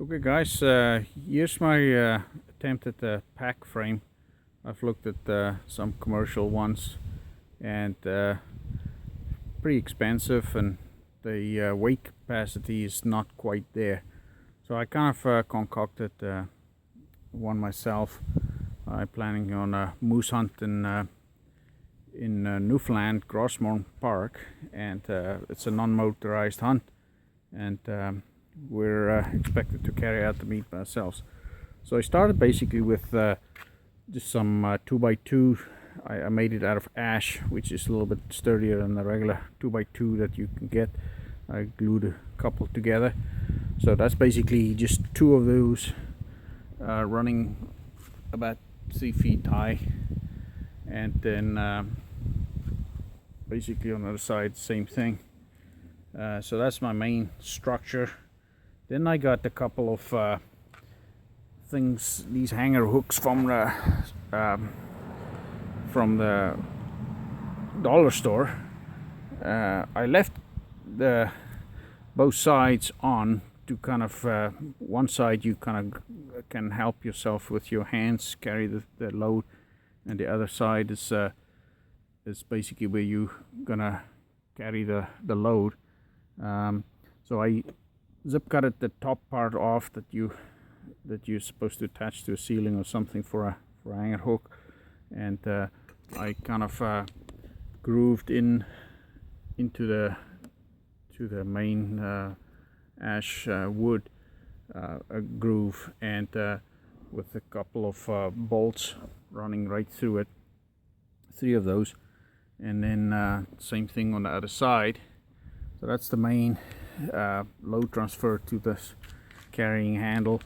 Okay guys, here's my attempt at the pack frame. I've looked at some commercial ones and pretty expensive, and the weight capacity is not quite there. So I kind of concocted one myself. I'm planning on a moose hunt in Newfoundland, Grosmorn Park, and it's a non-motorized hunt, and we're expected to carry out the meat by ourselves. So I started basically with just some 2x2. I made it out of ash, which is a little bit sturdier than the regular 2x2 that you can get. I glued a couple together. So that's basically just two of those running about 3 feet high, and then basically on the other side same thing. So that's my main structure. Then I got a couple of things, these hanger hooks from the dollar store. I left the both sides on to kind of one side you kind of can help yourself with your hands carry the load, and the other side is basically where you gonna carry the load. So I zip cut the top part off that you're supposed to attach to a ceiling or something for a hanger hook, and I kind of grooved into the main ash wood a groove, and with a couple of bolts running right through it, 3 of those, and then same thing on the other side. So that's the main load transfer to this carrying handle,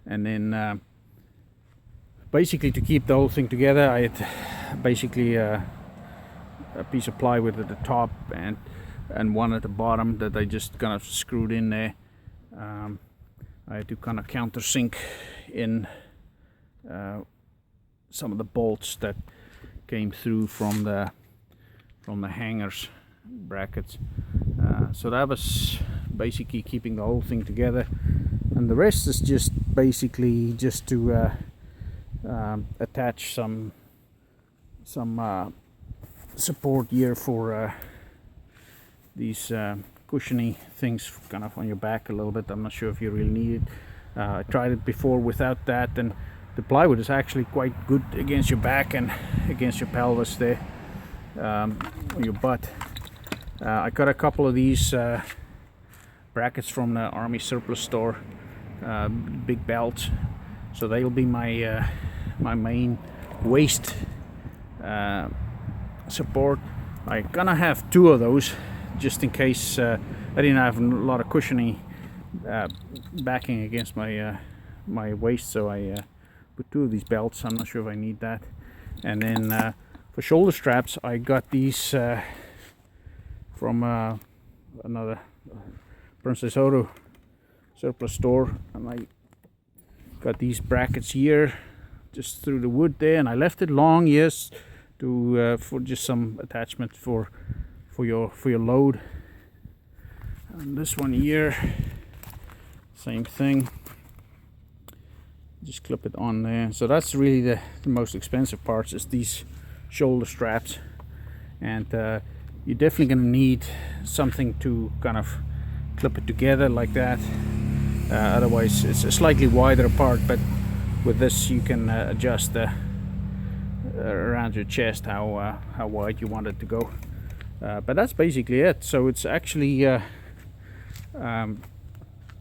and then basically to keep the whole thing together I had basically a piece of plywood at the top and one at the bottom that I just kind of screwed in there. I had to kind of countersink in some of the bolts that came through from the hangers brackets. So that was basically keeping the whole thing together, and the rest is just basically just to attach some support here for these cushiony things kind of on your back a little bit. I'm not sure if you really need it. I tried it before without that, and the plywood is actually quite good against your back and against your pelvis there, on your butt. I got a couple of these brackets from the Army surplus store, big belts, so they'll be my my main waist support. I gonna have 2 of those just in case I didn't have a lot of cushioning backing against my my waist, so I put 2 of these belts. I'm not sure if I need that. And then for shoulder straps I got these from another Princess Auto surplus store, and I got these brackets here just through the wood there, and I left it long, yes, to for just some attachment for your load. And this one here, same thing, just clip it on there. So that's really the most expensive parts, is these shoulder straps, and you're definitely going to need something to kind of clip it together like that. Otherwise it's a slightly wider apart, but with this you can adjust around your chest how wide you want it to go. But that's basically it. So it's actually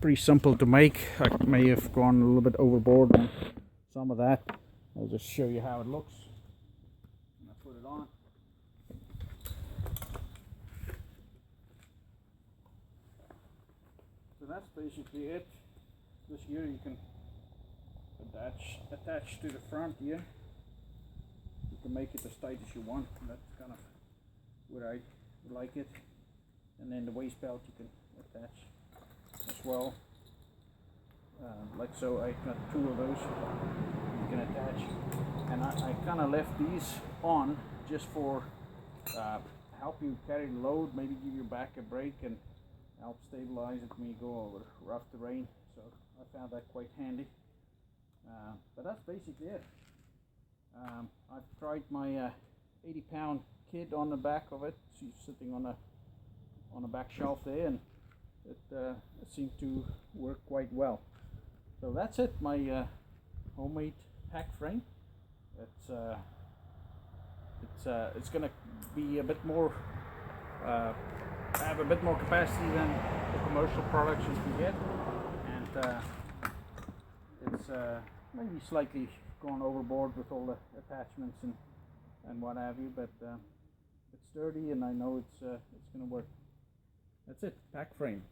pretty simple to make. I may have gone a little bit overboard on some of that. I'll just show you how it looks. I put it on. So that's basically it. This here you can attach to the front here. You can make it as tight as you want. That's kind of where I like it. And then the waist belt you can attach as well. Like so, I got 2 of those you can attach. And I kind of left these on just for help you carry the load, maybe give your back a break and help stabilize it when you go over rough terrain. so I found that quite handy. But that's basically it. I've tried my 80-pound kid on the back of it. She's sitting on a back shelf there, and it seemed to work quite well. So that's it, my homemade pack frame. It's gonna be a bit more have a bit more capacity than the commercial products you can get, and it's maybe slightly gone overboard with all the attachments and what have you, but it's sturdy, and I know it's gonna work. That's it, pack frame.